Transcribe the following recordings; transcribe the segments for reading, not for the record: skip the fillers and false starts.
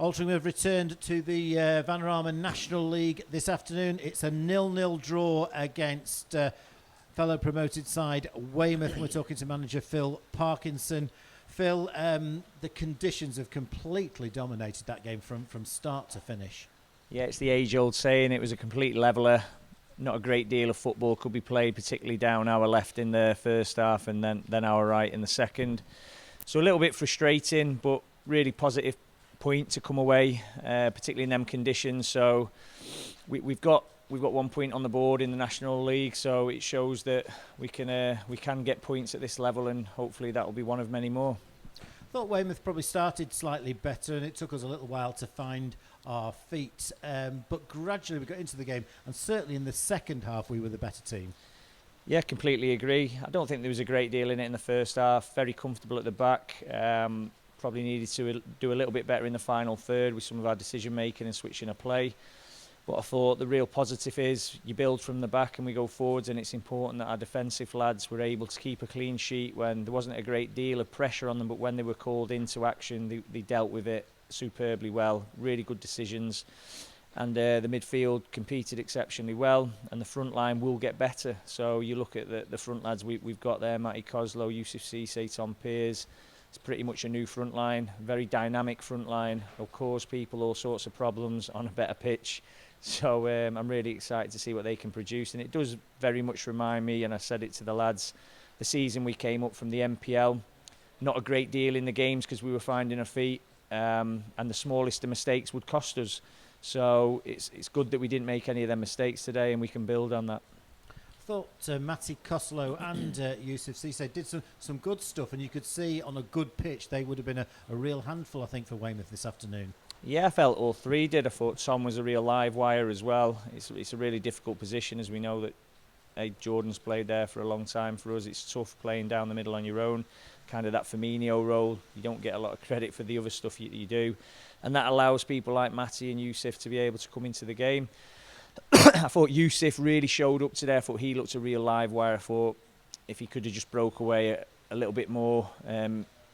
Altrincham have returned to the Vanarama National League this afternoon. It's a 0-0 draw against fellow promoted side Weymouth. We're talking to manager Phil Parkinson. Phil, the conditions have completely dominated that game from start to finish. Yeah, it's the age-old saying, it was a complete leveller. Not a great deal of football could be played, particularly down our left in the first half and then our right in the second. So a little bit frustrating, but really positive point to come away, particularly in them conditions. So we've got 1 point on the board in the National League, so it shows that we can get points at this level, and hopefully that will be one of many more. I thought Weymouth probably started slightly better, and it took us a little while to find our feet, but gradually we got into the game, and certainly in the second half we were the better team. Yeah, completely agree. I don't think there was a great deal in it in the first half. Very comfortable at the back. Probably needed to do a little bit better in the final third with some of our decision making and switching of play. But I thought the real positive is you build from the back and we go forwards, and it's important that our defensive lads were able to keep a clean sheet when there wasn't a great deal of pressure on them, but when they were called into action they dealt with it superbly well. Really good decisions, and the midfield competed exceptionally well, and the front line will get better. So you look at the front lads we've got there: Matty Coslow, Yusuf Cisse, Tom Pears. It's pretty much a new front line, very dynamic front line. It'll cause people all sorts of problems on a better pitch. So I'm really excited to see what they can produce. And it does very much remind me, and I said it to the lads, the season we came up from the MPL. Not a great deal in the games because we were finding our feet, and the smallest of mistakes would cost us. So it's good that we didn't make any of them mistakes today, and we can build on that. I thought Matty Coslow and Yusuf Cisse did some good stuff, and you could see on a good pitch they would have been a real handful, I think, for Weymouth this afternoon. Yeah, I felt all three did. I thought Tom was a real live wire as well. It's a really difficult position, as we know that Jordan's played there for a long time. For us, it's tough playing down the middle on your own, kind of that Firmino role. You don't get a lot of credit for the other stuff you do, and that allows people like Matty and Yusuf to be able to come into the game. I thought Yusuf really showed up today. I thought he looked a real live wire. I thought if he could have just broke away a little bit more,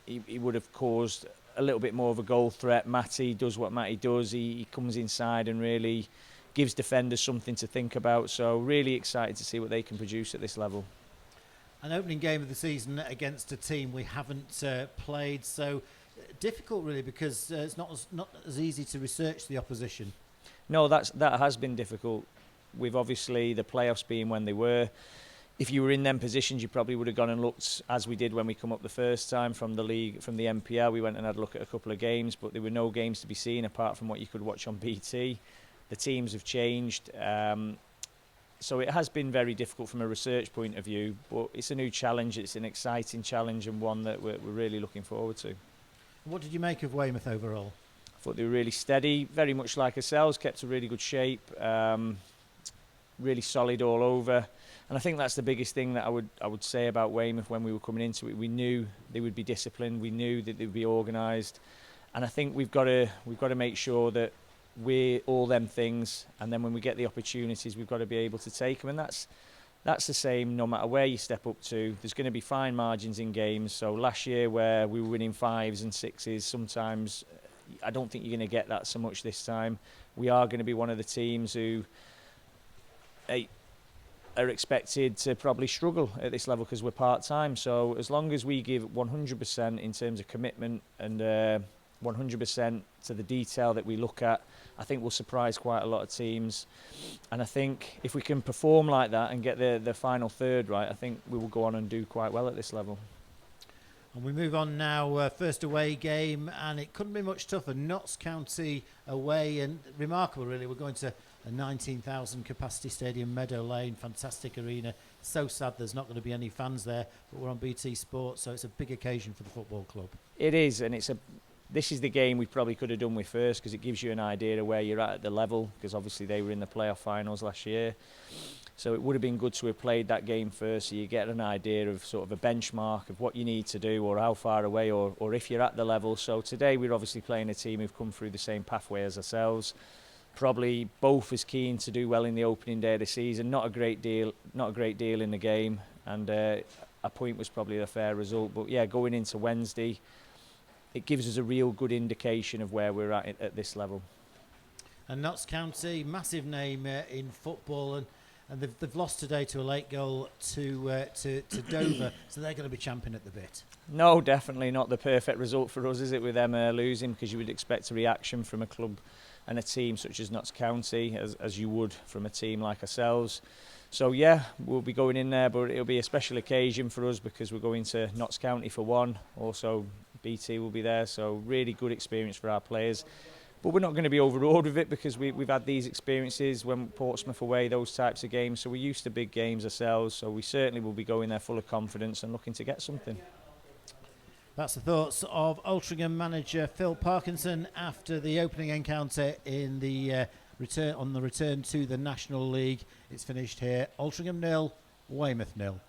he would have caused a little bit more of a goal threat. Matty does what Matty does. He comes inside and really gives defenders something to think about. So really excited to see what they can produce at this level. An opening game of the season against a team we haven't played, so difficult really, because it's not as easy to research the opposition. No, that has been difficult. With obviously the playoffs being when they were. If you were in them positions, you probably would have gone and looked, as we did when we come up the first time from the league, from the MPL. We went and had a look at a couple of games, but there were no games to be seen apart from what you could watch on BT. The teams have changed, so it has been very difficult from a research point of view. But it's a new challenge. It's an exciting challenge, and one that we're really looking forward to. What did you make of Weymouth overall? I thought they were really steady, very much like ourselves, kept a really good shape, really solid all over. And I think that's the biggest thing that I would say about Weymouth when we were coming into it. We knew they would be disciplined, we knew that they would be organised, and I think we've got to make sure that we're all them things, and then when we get the opportunities, we've got to be able to take them. And that's the same no matter where you step up to. There's going to be fine margins in games. So last year, where we were winning 5s and 6s, sometimes I don't think you're going to get that so much this time. We are going to be one of the teams who are expected to probably struggle at this level because we're part-time. So as long as we give 100% in terms of commitment and 100% to the detail that we look at, I think we'll surprise quite a lot of teams. And I think if we can perform like that and get the final third right, I think we will go on and do quite well at this level. And we move on now, first away game, and it couldn't be much tougher. Notts County away, and remarkable really. We're going to a 19,000 capacity stadium, Meadow Lane, fantastic arena. So sad there's not going to be any fans there, but we're on BT Sport, so it's a big occasion for the football club. It is, and this is the game we probably could have done with first, because it gives you an idea of where you're at the level, because obviously they were in the playoff finals last year. So it would have been good to have played that game first, so you get an idea of sort of a benchmark of what you need to do, or how far away, or if you're at the level. So today we're obviously playing a team who've come through the same pathway as ourselves. Probably both as keen to do well in the opening day of the season. Not a great deal in the game, and a point was probably a fair result. But yeah, going into Wednesday, it gives us a real good indication of where we're at this level. And Notts County, massive name in football, and they've lost today to a late goal to Dover, so they're going to be champing at the bit. No, definitely not the perfect result for us, is it, with them losing, because you would expect a reaction from a club and a team such as Notts County, as you would from a team like ourselves. So yeah, we'll be going in there, but it'll be a special occasion for us because we're going to Notts County for one. Also, BT will be there, so really good experience for our players. But we're not going to be overawed with it because we've had these experiences when Portsmouth away, those types of games. So we're used to big games ourselves. So we certainly will be going there full of confidence and looking to get something. That's the thoughts of Altrincham manager Phil Parkinson after the opening encounter in the return to the National League. It's finished here. Altrincham 0, Weymouth 0.